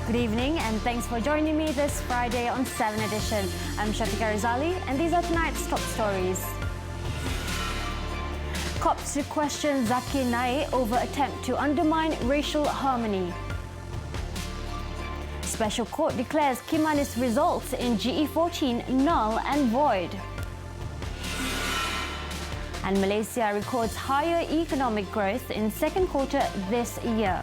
Good evening and thanks for joining me this Friday on 7Edition. I'm Shafiqa Rizali and these are tonight's top stories. Cops to question Zakir Naik over attempt to undermine racial harmony. Special Court declares Kimanis results in GE14 null and void. And Malaysia records higher economic growth in second quarter this year.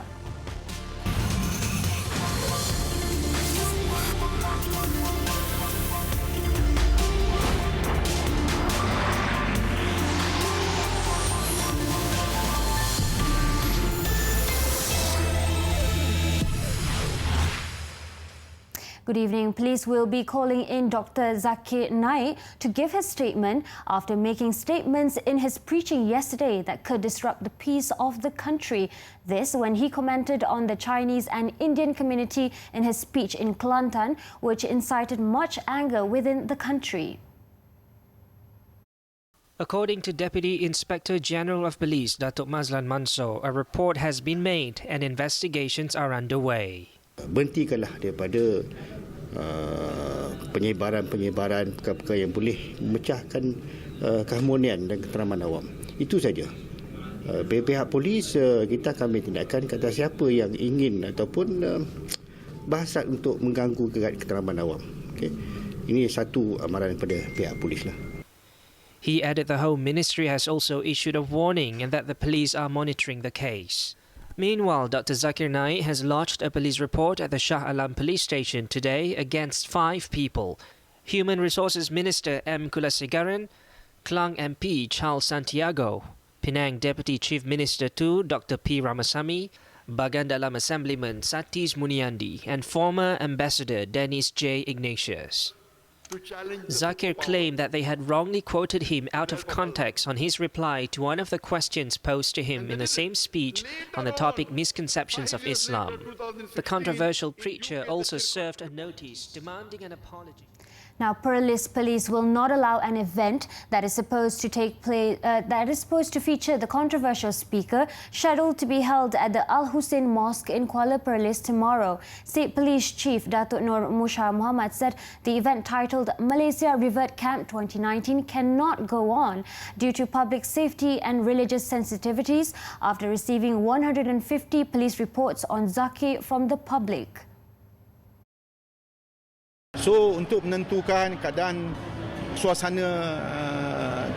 Good evening. Police will be calling in Dr. Zakir Naik to give his statement after making statements in his preaching yesterday that could disrupt the peace of the country. This when he commented on the Chinese and Indian community in his speech in Kelantan, which incited much anger within the country. According to Deputy Inspector General of Police, Datuk Mazlan Mansor, a report has been made and investigations are underway. Berhentikanlah daripada penyebaran-penyebaran perkara-perkara yang boleh memecahkan keharmonian dan keteraman awam. Itu saja. Pihak polis kita akan ambil tindakan kata siapa yang ingin ataupun berhasrat untuk mengganggu keteraman awam. Okay? Ini satu amaran daripada pihak polis lah. He added the Home Ministry has also issued a warning and that the police are monitoring the case. Meanwhile, Dr. Zakir Naik has lodged a police report at the Shah Alam police station today against 5 people. Human Resources Minister M. Kulasegaran, Klang MP Charles Santiago, Penang Deputy Chief Minister 2 Dr. P. Ramasamy, Bagan Dalam Assemblyman Satish Muniandi and former Ambassador Dennis J. Ignatius. Zakir claimed that they had wrongly quoted him out of context on his reply to one of the questions posed to him in the same speech on the topic misconceptions of Islam. The controversial preacher also served a notice demanding an apology. Now, Perlis Police will not allow an event that is supposed to feature the controversial speaker scheduled to be held at the Al Hussein Mosque in Kuala Perlis tomorrow. State Police Chief Datuk Nur Musha Mohamad said the event titled Malaysia Revert Camp 2019 cannot go on due to public safety and religious sensitivities after receiving 150 police reports on Zakir from the public. So untuk menentukan keadaan suasana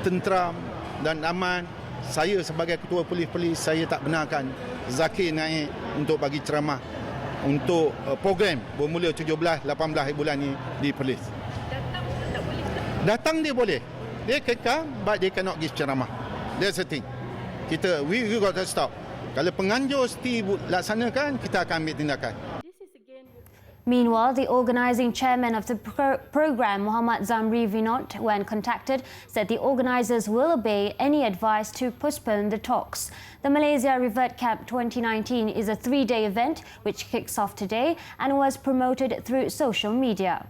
tenteram dan aman, saya sebagai ketua polis saya tak benarkan Zakir Naik untuk bagi ceramah untuk program bermula 17-18 bulan ni di Perlis. Datang dia boleh. Dia kekal but they cannot give ceramah. That's the thing. We got to stop. Kalau penganjur mesti laksanakan, kita akan ambil tindakan. Meanwhile, the organising chairman of the programme, Mohamad Zamri Vinod, when contacted, said the organisers will obey any advice to postpone the talks. The Malaysia Revert Camp 2019 is a 3-day event which kicks off today and was promoted through social media.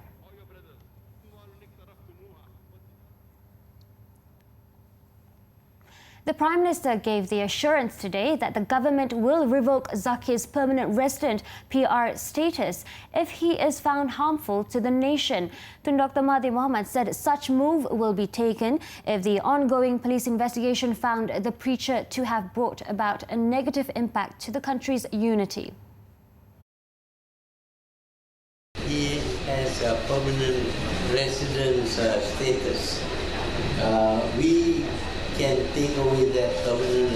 The Prime Minister gave the assurance today that the government will revoke Zakir's permanent resident PR status if he is found harmful to the nation. Tun Dr. Mahathir Mohamad said such move will be taken if the ongoing police investigation found the preacher to have brought about a negative impact to the country's unity. He has a permanent residence status. We can take away that permanent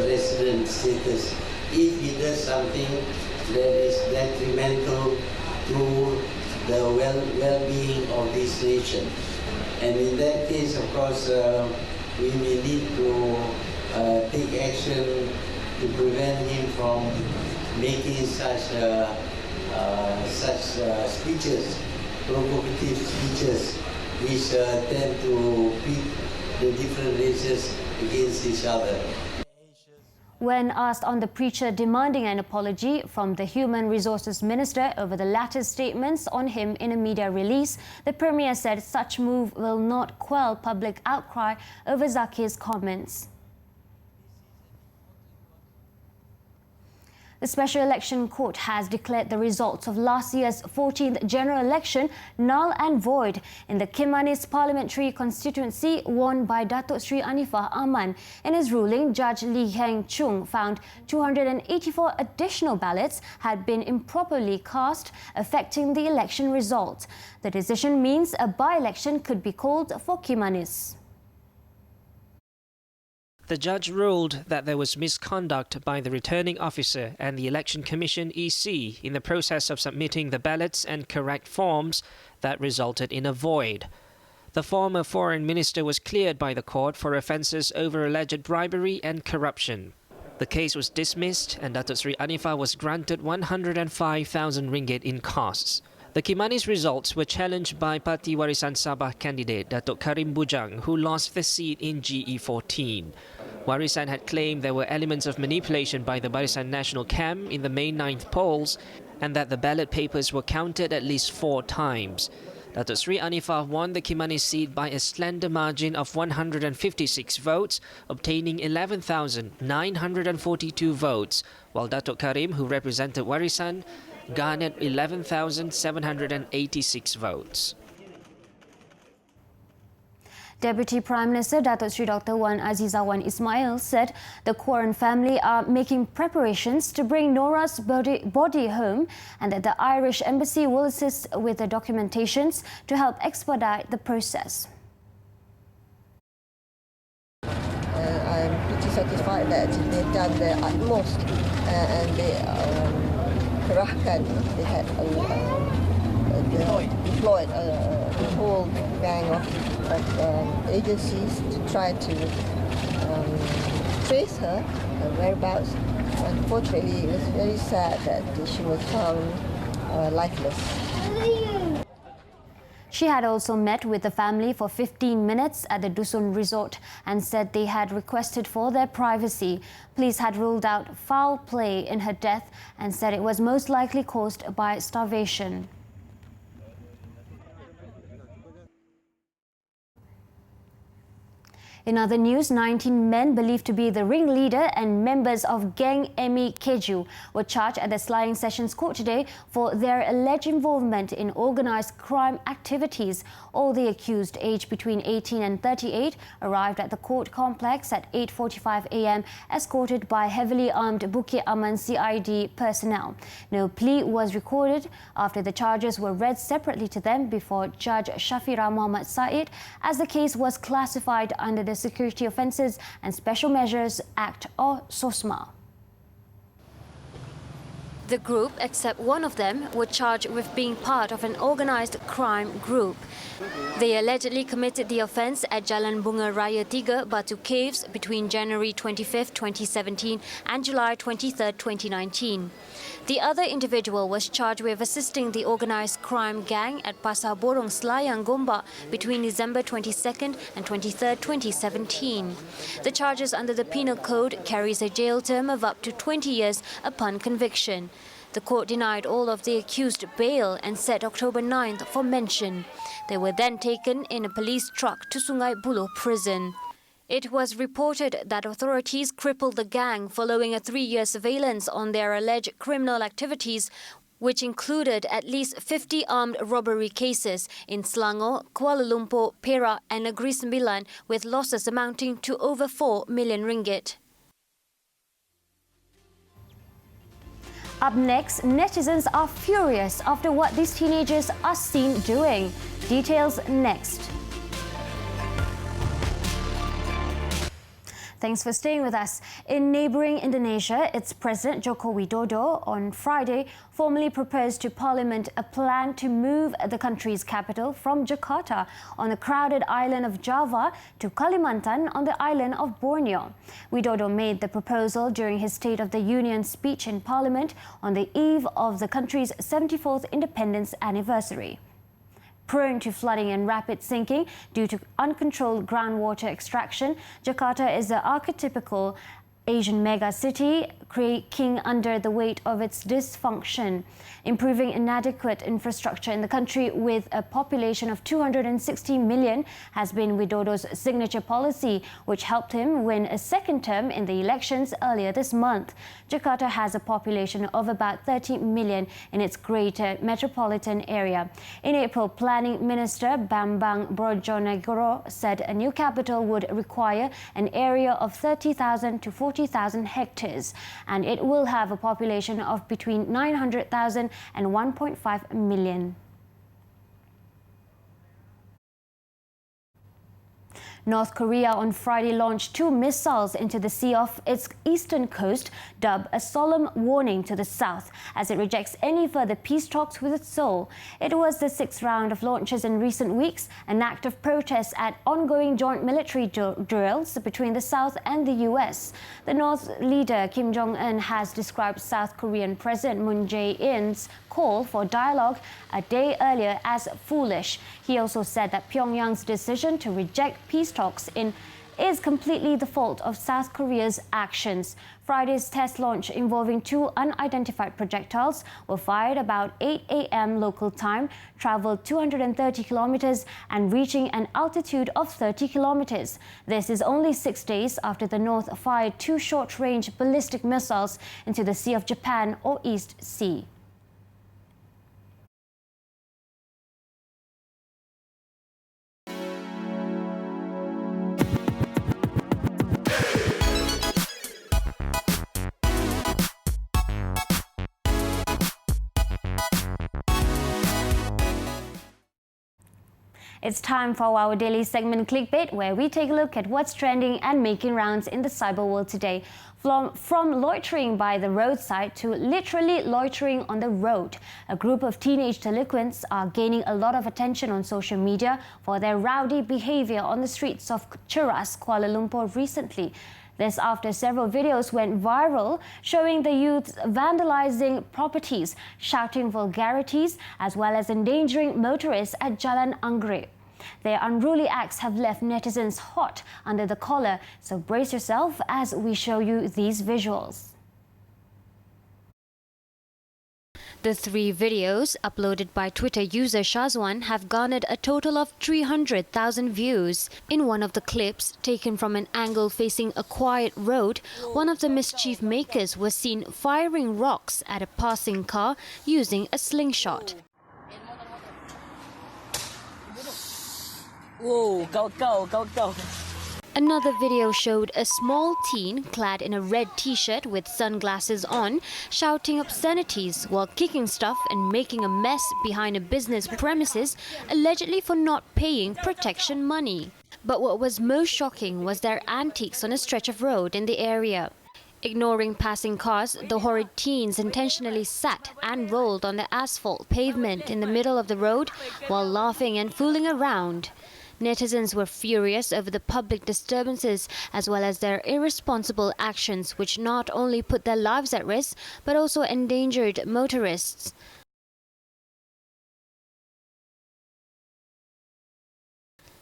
resident status if he does something that is detrimental to the well-being of this nation. And in that case, of course, we may need to take action to prevent him from making such speeches, provocative speeches, which tend to pit the different races against each other. When asked on the preacher demanding an apology from the Human Resources Minister over the latter's statements on him in a media release, the Premier said such move will not quell public outcry over Zakir's comments. The Special Election Court has declared the results of last year's 14th general election null and void in the Kimanis parliamentary constituency won by Datuk Sri Anifah Aman. In his ruling, Judge Lee Heng Chung found 284 additional ballots had been improperly cast, affecting the election result. The decision means a by-election could be called for Kimanis. The judge ruled that there was misconduct by the returning officer and the Election Commission EC in the process of submitting the ballots and correct forms that resulted in a void. The former foreign minister was cleared by the court for offences over alleged bribery and corruption. The case was dismissed and Datuk Sri Anifah was granted 105,000 ringgit in costs. The Kimanis results were challenged by Parti Warisan Sabah candidate Datuk Karim Bujang, who lost the seat in GE14. Warisan had claimed there were elements of manipulation by the Barisan Nasional Camp in the May 9th polls and that the ballot papers were counted at least 4 times. Datuk Sri Anifah won the Kimanis seat by a slender margin of 156 votes, obtaining 11,942 votes, while Datuk Karim, who represented Warisan, garnered 11,786 votes. Deputy Prime Minister Datuk Sri Dr. Wan Azizah Wan Ismail said the Quarren family are making preparations to bring Nora's body home and that the Irish Embassy will assist with the documentations to help expedite the process. I'm pretty satisfied that they've done their utmost and they kerahkan, they had deployed a whole gang of agencies to try to trace her whereabouts. Unfortunately, it was very sad that she was found lifeless. She had also met with the family for 15 minutes at the Dusun resort and said they had requested for their privacy. Police had ruled out foul play in her death and said it was most likely caused by starvation. In other news, 19 men believed to be the ringleader and members of gang Umekichi were charged at the Sliding Sessions Court today for their alleged involvement in organised crime activities. All the accused, aged between 18 and 38, arrived at the court complex at 8:45 a.m, escorted by heavily armed Bukit Aman CID personnel. No plea was recorded after the charges were read separately to them before Judge Shafira Mohamad Said, as the case was classified under the Security Offences and Special Measures Act, or SOSMA. The group, except one of them, were charged with being part of an organised crime group. They allegedly committed the offence at Jalan Bunga Raya 3, Batu Caves between January 25, 2017 and July 23, 2019. The other individual was charged with assisting the organised crime gang at Pasar Borong Selayang Gombak between December 22nd and 23rd, 2017. The charges under the Penal Code carries a jail term of up to 20 years upon conviction. The court denied all of the accused bail and set October 9th for mention. They were then taken in a police truck to Sungai Buloh prison. It was reported that authorities crippled the gang following a 3-year surveillance on their alleged criminal activities, which included at least 50 armed robbery cases in Selangor, Kuala Lumpur, Perak and Negeri Sembilan, with losses amounting to over 4 million ringgit. Up next, netizens are furious after what these teenagers are seen doing. Details next. Thanks for staying with us. In neighbouring Indonesia, its President Joko Widodo on Friday formally proposed to Parliament a plan to move the country's capital from Jakarta on the crowded island of Java to Kalimantan on the island of Borneo. Widodo made the proposal during his State of the Union speech in Parliament on the eve of the country's 74th independence anniversary. Prone to flooding and rapid sinking due to uncontrolled groundwater extraction, Jakarta is the archetypical Asian mega city creaking under the weight of its dysfunction. Improving inadequate infrastructure in the country with a population of 260 million has been Widodo's signature policy, which helped him win a second term in the elections earlier this month. Jakarta has a population of about 30 million in its greater metropolitan area. In April, Planning Minister Bambang Brojonegoro said a new capital would require an area of 30,000 to 40,000 hectares, and it will have a population of between 900,000 and 1.5 million. North Korea on Friday launched 2 missiles into the sea off its eastern coast, dubbed a solemn warning to the south as it rejects any further peace talks with Seoul. It was the 6th round of launches in recent weeks, an act of protest at ongoing joint military drills between the South and the US. The North leader Kim Jong-un has described South Korean President Moon Jae-in's call for dialogue a day earlier as foolish. He also said that Pyongyang's decision to reject peace talks is completely the fault of South Korea's actions. Friday's test launch involving 2 unidentified projectiles were fired about 8 a.m. local time, travelled 230 kilometers and reaching an altitude of 30 kilometers. This is only 6 days after the North fired 2 short-range ballistic missiles into the Sea of Japan or East Sea. It's time for our daily segment Clickbait, where we take a look at what's trending and making rounds in the cyber world today. From loitering by the roadside to literally loitering on the road, a group of teenage delinquents are gaining a lot of attention on social media for their rowdy behavior on the streets of Cheras, Kuala Lumpur recently. This after several videos went viral showing the youths vandalizing properties, shouting vulgarities, as well as endangering motorists at Jalan Anggrek. Their unruly acts have left netizens hot under the collar, so brace yourself as we show you these visuals. The 3 videos, uploaded by Twitter user Shazwan, have garnered a total of 300,000 views. In one of the clips, taken from an angle facing a quiet road, one of the mischief makers was seen firing rocks at a passing car using a slingshot. Whoa, go. Another video showed a small teen clad in a red t-shirt with sunglasses on, shouting obscenities while kicking stuff and making a mess behind a business premises, allegedly for not paying protection money. But what was most shocking was their antics on a stretch of road in the area. Ignoring passing cars, the horrid teens intentionally sat and rolled on the asphalt pavement in the middle of the road while laughing and fooling around. Netizens were furious over the public disturbances as well as their irresponsible actions, which not only put their lives at risk but also endangered motorists.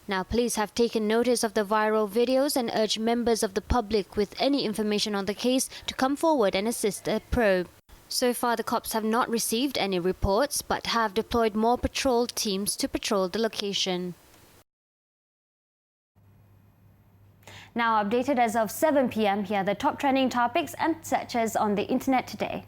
Now, police have taken notice of the viral videos and urge members of the public with any information on the case to come forward and assist a probe. So far, the cops have not received any reports but have deployed more patrol teams to patrol the location. Now updated as of 7 p.m, here are the top trending topics and searches on the internet today.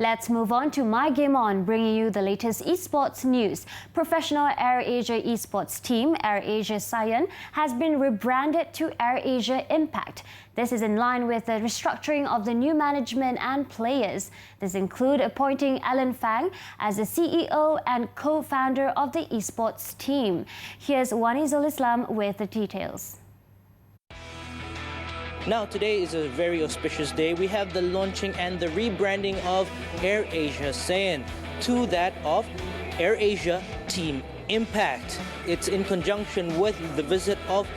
Let's move on to My Game On, bringing you the latest esports news. Professional AirAsia esports team, AirAsia Cyan, has been rebranded to AirAsia Impact. This is in line with the restructuring of the new management and players. This includes appointing Alan Fang as the CEO and co-founder of the esports team. Here's Wanizul Islam with the details. Now, today is a very auspicious day. We have the launching and the rebranding of AirAsia Cyan to that of AirAsia Team Impact. It's in conjunction with the visit of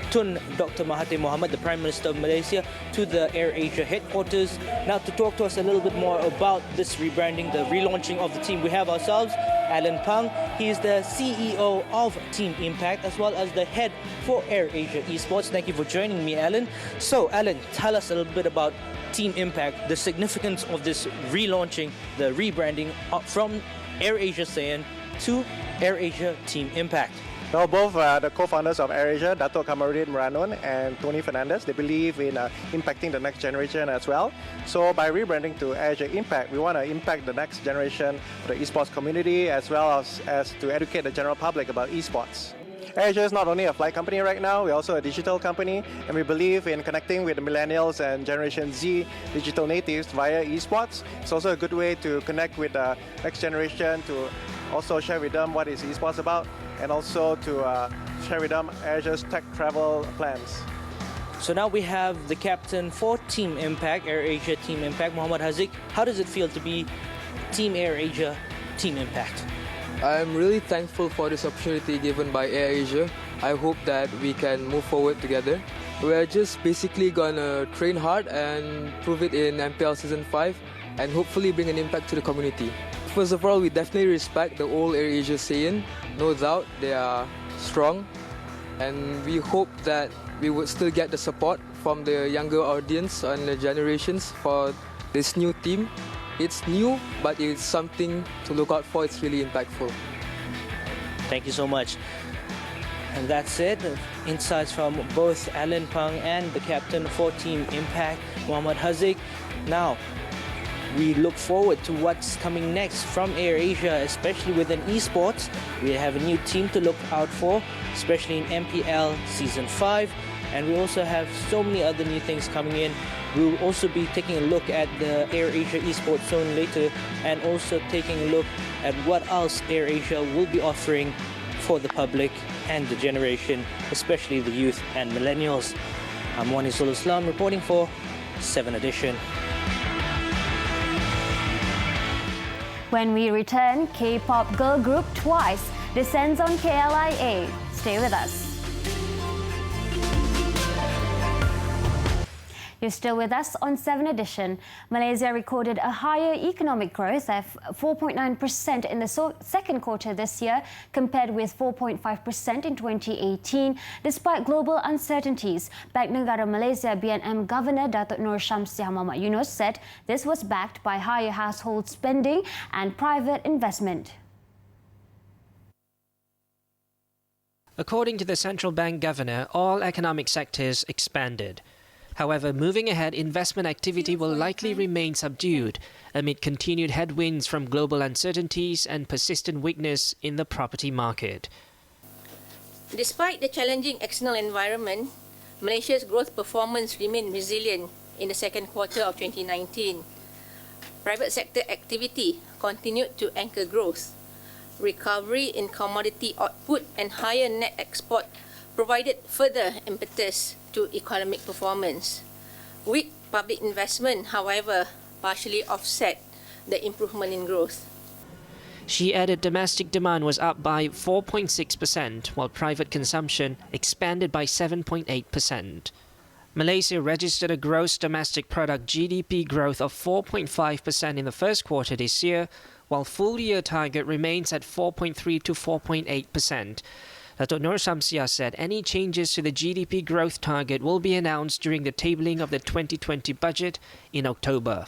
Tun Dr. Mahathir Mohamad, the Prime Minister of Malaysia, to the AirAsia headquarters. Now, to talk to us a little bit more about this rebranding, the relaunching of the team, we have ourselves Alan Pang. He is the CEO of Team Impact as well as the head for AirAsia eSports. Thank you for joining me, Alan. So, Alan, tell us a little bit about Team Impact, the significance of this relaunching, the rebranding from AirAsia Sayan to AirAsia Team Impact. Now, both the co-founders of AirAsia, Dato' Kamarudin Meranon and Tony Fernandez, they believe in impacting the next generation as well. So by rebranding to AirAsia Impact, we want to impact the next generation, the esports community, as well as to educate the general public about esports. AirAsia is not only a flight company right now, we're also a digital company, and we believe in connecting with the millennials and Generation Z digital natives via esports. It's also a good way to connect with the next generation, to also share with them what is esports about, and also to share with them AirAsia's tech travel plans. So now we have the captain for Team Impact, AirAsia Team Impact, Mohamad Haziq. How does it feel to be Team AirAsia Team Impact? I'm really thankful for this opportunity given by AirAsia. I hope that we can move forward together. We're just basically gonna train hard and prove it in MPL Season 5 and hopefully bring an impact to the community. First of all, we definitely respect the old AirAsia Sayan. No doubt they are strong, and we hope that we would still get the support from the younger audience and the generations for this new team. It's new, but it's something to look out for. It's really impactful. Thank you so much. And that's it. Insights from both Alan Pang and the captain for Team Impact, Mohamad Haziq. Now, we look forward to what's coming next from AirAsia, especially within eSports. We have a new team to look out for, especially in MPL Season 5. And we also have so many other new things coming in. We'll also be taking a look at the AirAsia eSports Zone later, and also taking a look at what else AirAsia will be offering for the public and the generation, especially the youth and millennials. I'm Wanisul Islam reporting for 7Edition. When we return, K-pop girl group Twice descends on KLIA. Stay with us. You're still with us on 7Edition. Malaysia recorded a higher economic growth of 4.9% in the second quarter this year, compared with 4.5% in 2018, despite global uncertainties. Bank Negara Malaysia BNM Governor Datuk Nur Syamsiah Muhammad Yunos said this was backed by higher household spending and private investment. According to the central bank governor, all economic sectors expanded. However, moving ahead, investment activity will likely remain subdued amid continued headwinds from global uncertainties and persistent weakness in the property market. Despite the challenging external environment, Malaysia's growth performance remained resilient in the second quarter of 2019. Private sector activity continued to anchor growth. Recovery in commodity output and higher net export provided further impetus to economic performance. Weak public investment, however, partially offset the improvement in growth. She added domestic demand was up by 4.6%, while private consumption expanded by 7.8%. Malaysia registered a gross domestic product GDP growth of 4.5% in the first quarter this year, while full-year target remains at 4.3 to 4.8%. Datuk Nur Syamsiah said any changes to the GDP growth target will be announced during the tabling of the 2020 budget in October.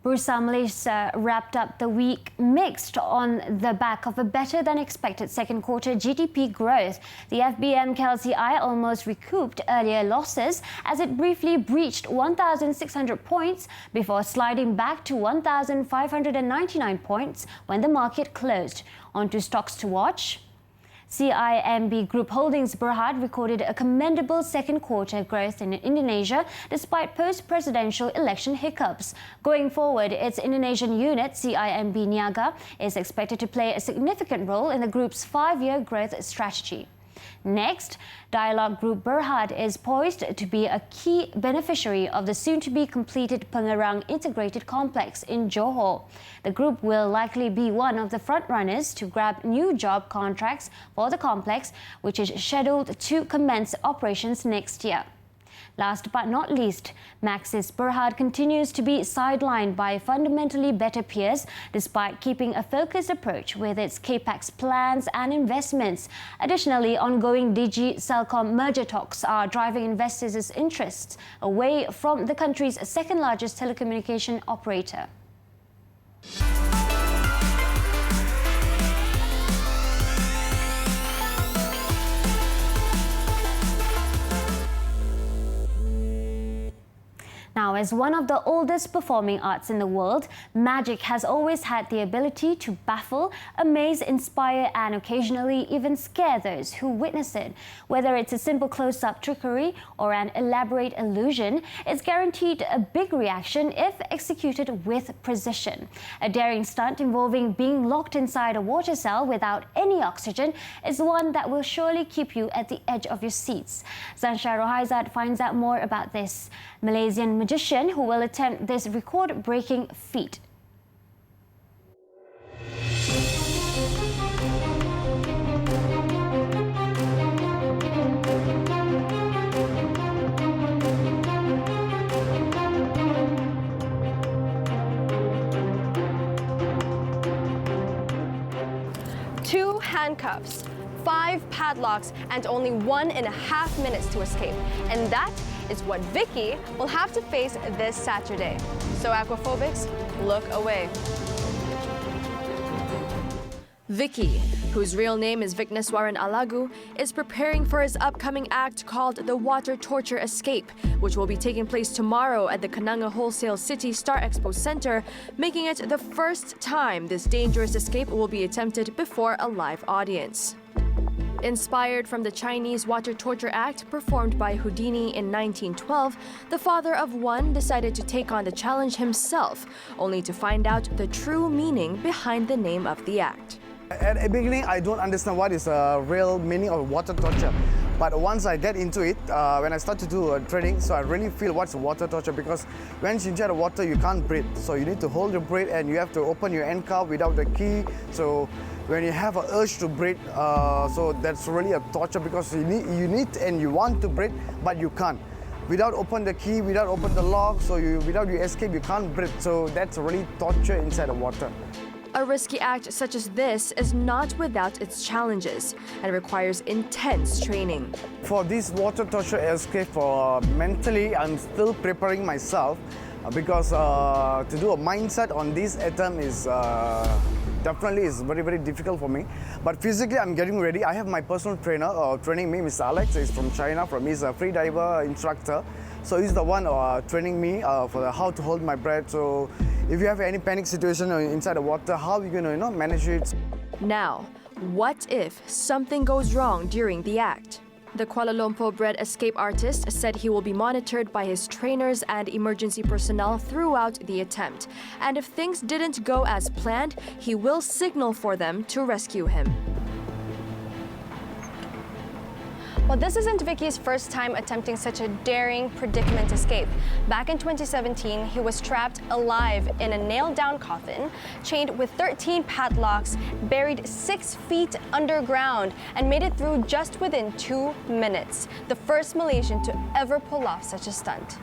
Bursa Malaysia wrapped up the week mixed on the back of a better than expected second quarter GDP growth. The FBM KLCI almost recouped earlier losses as it briefly breached 1,600 points before sliding back to 1,599 points when the market closed. On to stocks to watch. CIMB Group Holdings Berhad recorded a commendable second quarter growth in Indonesia despite post-presidential election hiccups. Going forward, its Indonesian unit, CIMB Niaga, is expected to play a significant role in the group's 5-year growth strategy. Next, Dialog Group Berhad is poised to be a key beneficiary of the soon-to-be completed Pengerang Integrated Complex in Johor. The group will likely be one of the front-runners to grab new job contracts for the complex, which is scheduled to commence operations next year. Last but not least, Maxis Berhad continues to be sidelined by fundamentally better peers despite keeping a focused approach with its capex plans and investments. Additionally, ongoing Digi Celcom merger talks are driving investors' interests away from the country's second largest telecommunication operator. Now, as one of the oldest performing arts in the world, magic has always had the ability to baffle, amaze, inspire, and occasionally even scare those who witness it. Whether it's a simple close-up trickery or an elaborate illusion, it's guaranteed a big reaction if executed with precision. A daring stunt involving being locked inside a water cell without any oxygen is one that will surely keep you at the edge of your seats. Zansha Rohaizat finds out more about this Malaysian magician who will attempt this record-breaking feat. Two handcuffs, 5 padlocks, and only 1.5 minutes to escape. And that is what Vicky will have to face this Saturday. So aquaphobics, look away. Vicky, whose real name is Vigneswaran Alagu, is preparing for his upcoming act called The Water Torture Escape, which will be taking place tomorrow at the Kenanga Wholesale City Star Expo Center, making it the first time this dangerous escape will be attempted before a live audience. Inspired from the Chinese Water Torture Act performed by Houdini in 1912, the father of one decided to take on the challenge himself, only to find out the true meaning behind the name of the act. At the beginning, I don't understand what is the real meaning of water torture. But once I get into it, when I start to do training, so I really feel what's water torture, because when you inside the water, you can't breathe. So you need to hold your breath and you have to open your end cup without the key. So when you have an urge to breathe, so that's really a torture, because you need and you want to breathe, but you can't. Without open the key, without open the lock, so without you escape, you can't breathe. So that's really torture inside the water. A risky act such as this is not without its challenges and requires intense training. For this water torture escape, mentally, I'm still preparing myself, because to do a mindset on this attempt is definitely is very, very difficult for me. But physically, I'm getting ready. I have my personal trainer training me, Mr. Alex. He's from China, he's a free diver instructor. So he's the one training me for how to hold my breath. So if you have any panic situation inside the water, how are you going to manage it? Now, what if something goes wrong during the act? The Kuala Lumpur-bred escape artist said he will be monitored by his trainers and emergency personnel throughout the attempt. And if things didn't go as planned, he will signal for them to rescue him. Well, this isn't Vicky's first time attempting such a daring predicament escape. Back in 2017, he was trapped alive in a nailed-down coffin, chained with 13 padlocks, buried 6 feet underground, and made it through just within 2 minutes. The first Malaysian to ever pull off such a stunt.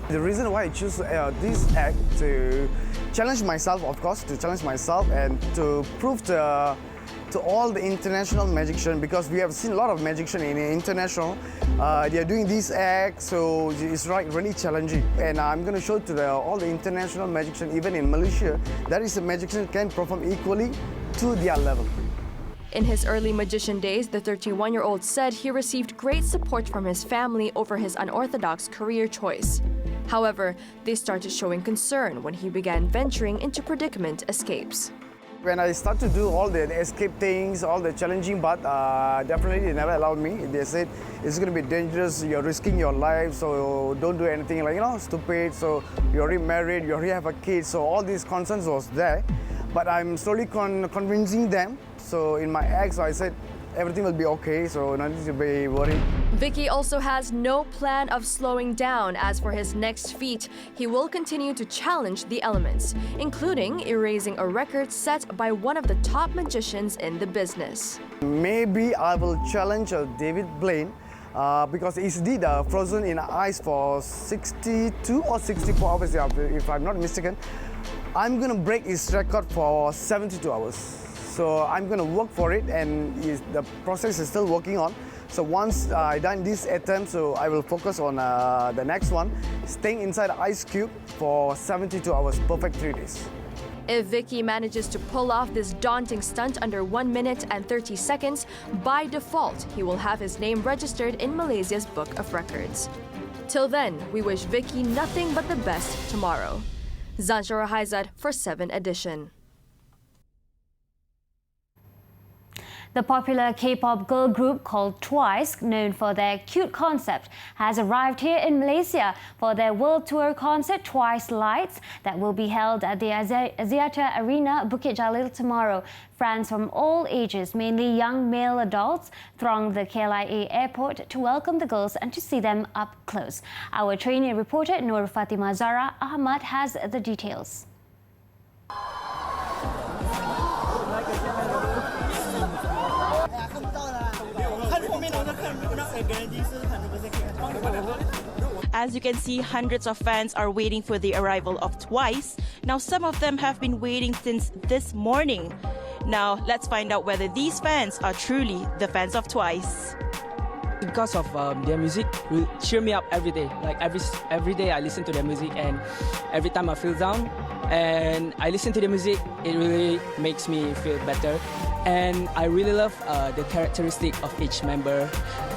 The reason why I choose this act to challenge myself, of course, and to prove to all the international magicians, because we have seen a lot of magicians in international. They are doing this act, so it's really challenging. And I'm going to show to all the international magicians, even in Malaysia, that is a magician can perform equally to their level. In his early magician days, the 31-year-old said he received great support from his family over his unorthodox career choice. However, they started showing concern when he began venturing into predicament escapes. When I start to do all the escape things, all the challenging, but definitely they never allowed me. They said it's going to be dangerous, you're risking your life, so don't do anything stupid. So you're already married, you already have a kid, so all these concerns was there. But I'm slowly convincing them. So in my acts, I said everything will be okay, so no need to be worried. Vicky also has no plan of slowing down. As for his next feat, he will continue to challenge the elements, including erasing a record set by one of the top magicians in the business. Maybe I will challenge David Blaine because it's indeed frozen in ice for 62 or 64 hours, if I'm not mistaken. I'm going to break his record for 72 hours. So I'm going to work for it, and the process is still working on. So once I done this attempt, so I will focus on the next one, staying inside the ice cube for 72 hours, perfect 3 days. If Vicky manages to pull off this daunting stunt under 1 minute and 30 seconds, by default, he will have his name registered in Malaysia's Book of Records. Till then, we wish Vicky nothing but the best tomorrow. Zanshara Haizad for 7Edition. The popular K-pop girl group called TWICE, known for their cute concept, has arrived here in Malaysia for their world tour concert TWICE Lights that will be held at the Axiata Arena, Bukit Jalil tomorrow. Fans from all ages, mainly young male adults, throng the KLIA airport to welcome the girls and to see them up close. Our trainee reporter Nur Fatima Zara Ahmad has the details. As you can see, hundreds of fans are waiting for the arrival of TWICE. Now, some of them have been waiting since this morning. Now, let's find out whether these fans are truly the fans of TWICE. Because of their music, will cheer me up every day. Like every day I listen to their music, and every time I feel down and I listen to the music, it really makes me feel better. And I really love the characteristic of each member,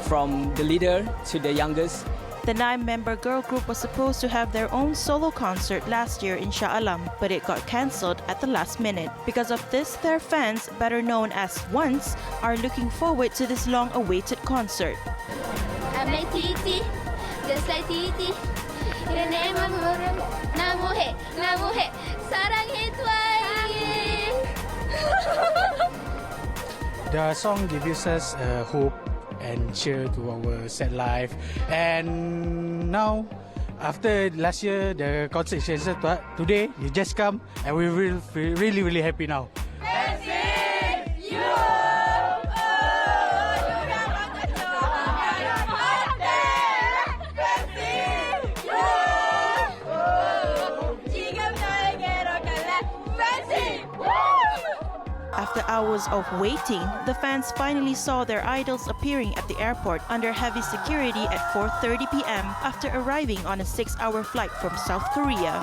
from the leader to the youngest. The 9-member girl group was supposed to have their own solo concert last year in Shah Alam, but it got cancelled at the last minute. Because of this, their fans, better known as Once, are looking forward to this long-awaited concert. I'm like Titi, just like Titi. Your name is Namuhe, Namuhe, Saranghe Twai. The song gives us hope and cheer to our sad life. And now, after last year, the concert is cancelled. Today, you just come, and we will feel really, really happy now. After hours of waiting, the fans finally saw their idols appearing at the airport under heavy security at 4:30 p.m. after arriving on a 6-hour flight from South Korea.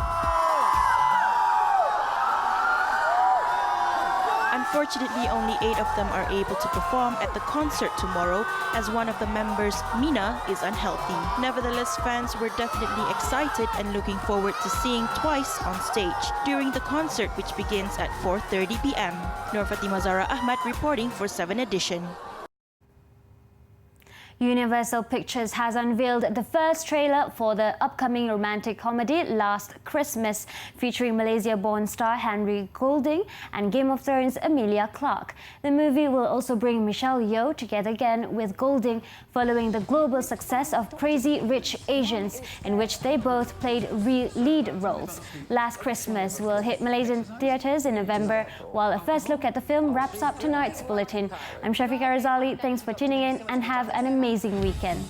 Unfortunately, only 8 of them are able to perform at the concert tomorrow, as one of the members, Mina, is unhealthy. Nevertheless, fans were definitely excited and looking forward to seeing TWICE on stage during the concert, which begins at 4:30 p.m. Nur Fatima Zara Ahmad reporting for 7Edition. Universal Pictures has unveiled the first trailer for the upcoming romantic comedy Last Christmas, featuring Malaysia-born star Henry Golding and Game of Thrones Emilia Clarke. The movie will also bring Michelle Yeoh together again with Golding following the global success of Crazy Rich Asians, in which they both played lead roles. Last Christmas will hit Malaysian theatres in November, while a first look at the film wraps up tonight's bulletin. I'm Shafiqa Razali. Thanks for tuning in and have an amazing weekend.